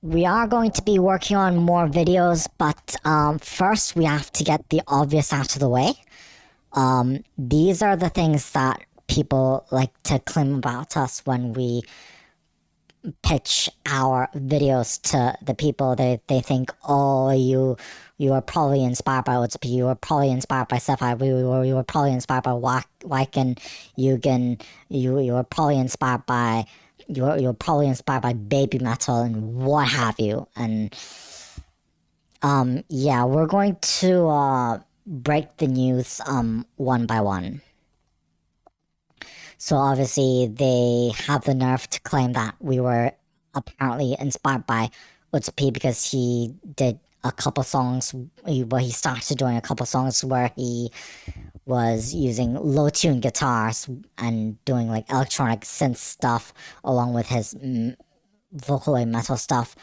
We are going to be working on more videos, but first we have to get the obvious out of the way. These are the things that people like to claim about us when we pitch our videos to the people. They think, oh, you are probably inspired by OTP, you were probably inspired by Sapphire, you were probably inspired by Wyken, you were probably inspired by you're probably inspired by baby metal and what have you. And yeah, we're going to break the news one by one. So obviously they have the nerve to claim that we were apparently inspired by Utsupi because he did a couple songs. He started doing a couple songs where he was using low tune guitars and doing like electronic synth stuff along with his Vocaloid metal stuff.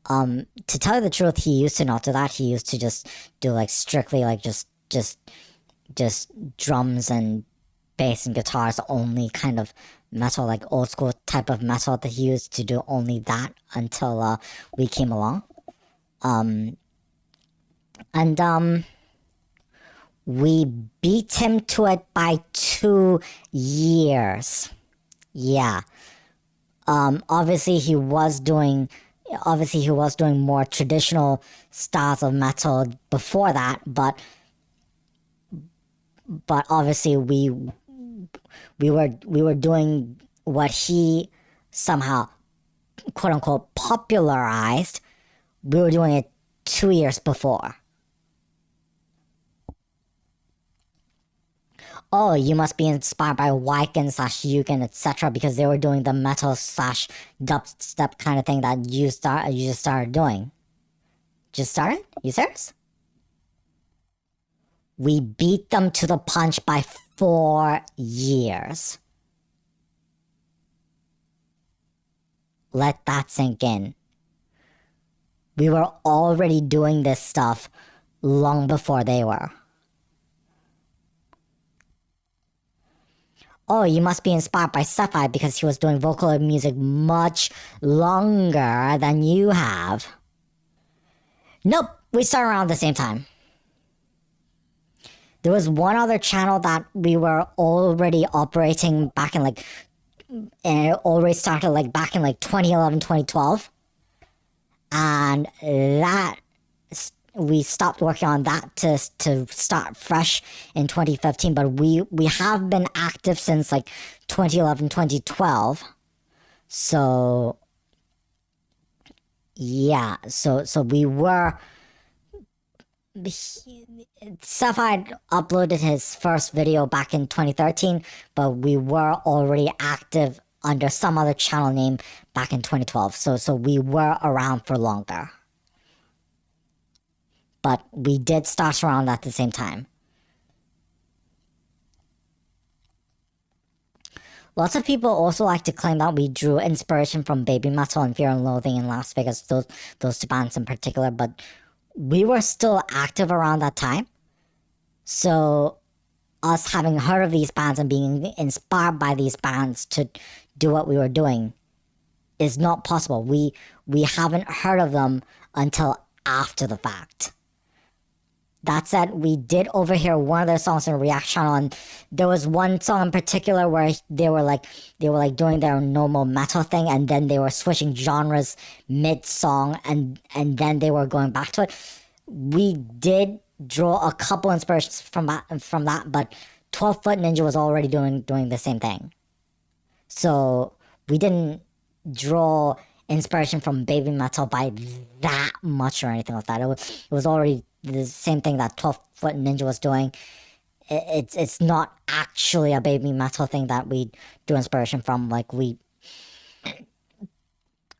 To tell you the truth, he used to not do that. He used to just do like strictly like just drums and bass and guitars only kind of metal, like old school type of metal that he used to do only that until we came along. And we beat him to it by 2 years. Yeah. Obviously he was doing more traditional styles of metal before that, but obviously we were doing what he somehow quote unquote popularized. We were doing it 2 years before. Oh, you must be inspired by Wyken slash Yugen, etc. because they were doing the metal slash dubstep kind of thing that you just started doing. Just started? You serious? We beat them to the punch by 4 years. Let that sink in. We were already doing this stuff long before they were. Oh, you must be inspired by Sapphire because he was doing Vocaloid music much longer than you have. Nope, we started around the same time. There was one other channel that we were already operating back in and it already started back in 2011, 2012. And that we stopped working on that to start fresh in 2015, but we have been active since 2011, 2012. So yeah, so we were. Sapphire uploaded his first video back in 2013, but we were already active under some other channel name back in 2012. So we were around for longer. But we did start around at the same time. Lots of people also like to claim that we drew inspiration from Baby Metal and Fear and Loathing in Las Vegas, those two bands in particular, but we were still active around that time. So us having heard of these bands and being inspired by these bands to do what we were doing is not possible. We haven't heard of them until after the fact. That said, we did overhear one of their songs in a React channel, and there was one song in particular where they were doing their normal metal thing, and then they were switching genres mid song, and then they were going back to it. We did draw a couple inspirations from that, but 12 Foot Ninja was already doing the same thing. So we didn't draw inspiration from Baby Metal by that much or anything like that. It was already the same thing that 12 Foot Ninja was doing. It's not actually a Baby Metal thing that we do inspiration from.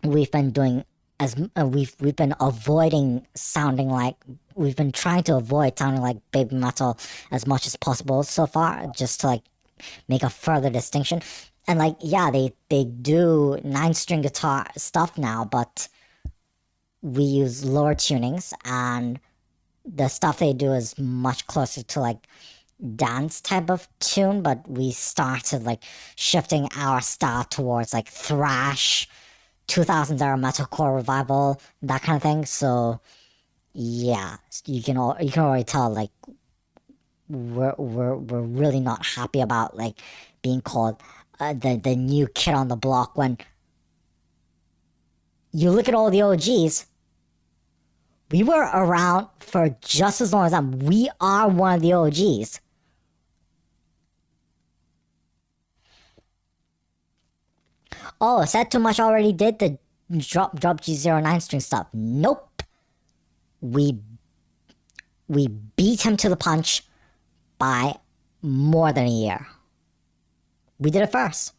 We've been doing we've been avoiding sounding like, we've been trying to avoid sounding like Baby Metal as much as possible so far, just to make a further distinction. And yeah, they do 9-string guitar stuff now, but we use lower tunings, and the stuff they do is much closer to dance type of tune, but we started shifting our style towards thrash 2000s era metalcore revival, that kind of thing. So yeah, you can already tell like we're really not happy about like being called the new kid on the block when you look at all the OGs. We were around for just as long as them. We are one of the OGs. Oh, said too much already did the drop G09 string stuff. Nope. We we beat him to the punch by more than a year. We did it first.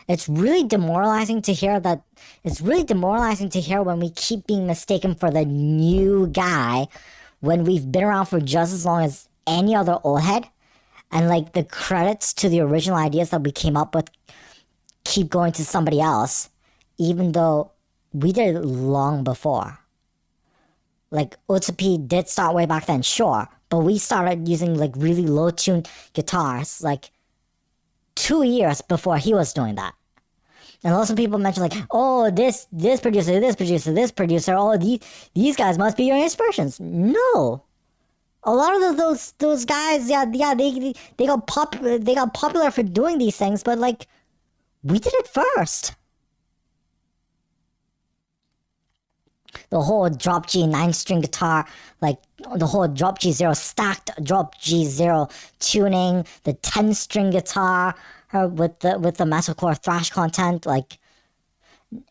It's really demoralizing to hear that. It's really demoralizing to hear when we keep being mistaken for the new guy when we've been around for just as long as any other old head. And like the credits to the original ideas that we came up with keep going to somebody else, even though we did it long before. Like Utsupi did start way back then, sure, but we started using like really low tuned guitars like 2 years before he was doing that. And lots of people mention like, oh, this producer, oh, these guys must be your inspirations. No, a lot of those guys, they got popular for doing these things, but like we did it first. The whole drop G 9 string guitar, like the whole drop G0 stacked drop G0 tuning, the 10 string guitar with the metalcore thrash content, like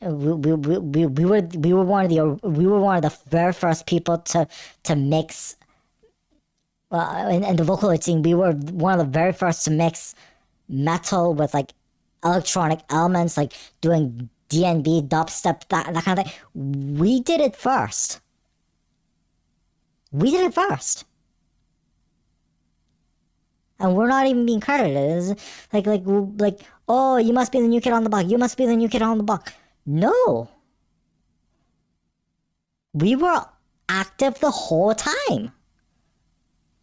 we were one of the very first people to mix. In the vocal team, we were one of the very first to mix metal with like electronic elements, like doing DnB, dubstep, that kind of thing. We did it first. We did it first. And we're not even being credited. It's like, oh, you must be the new kid on the block. You must be the new kid on the block. No. We were active the whole time.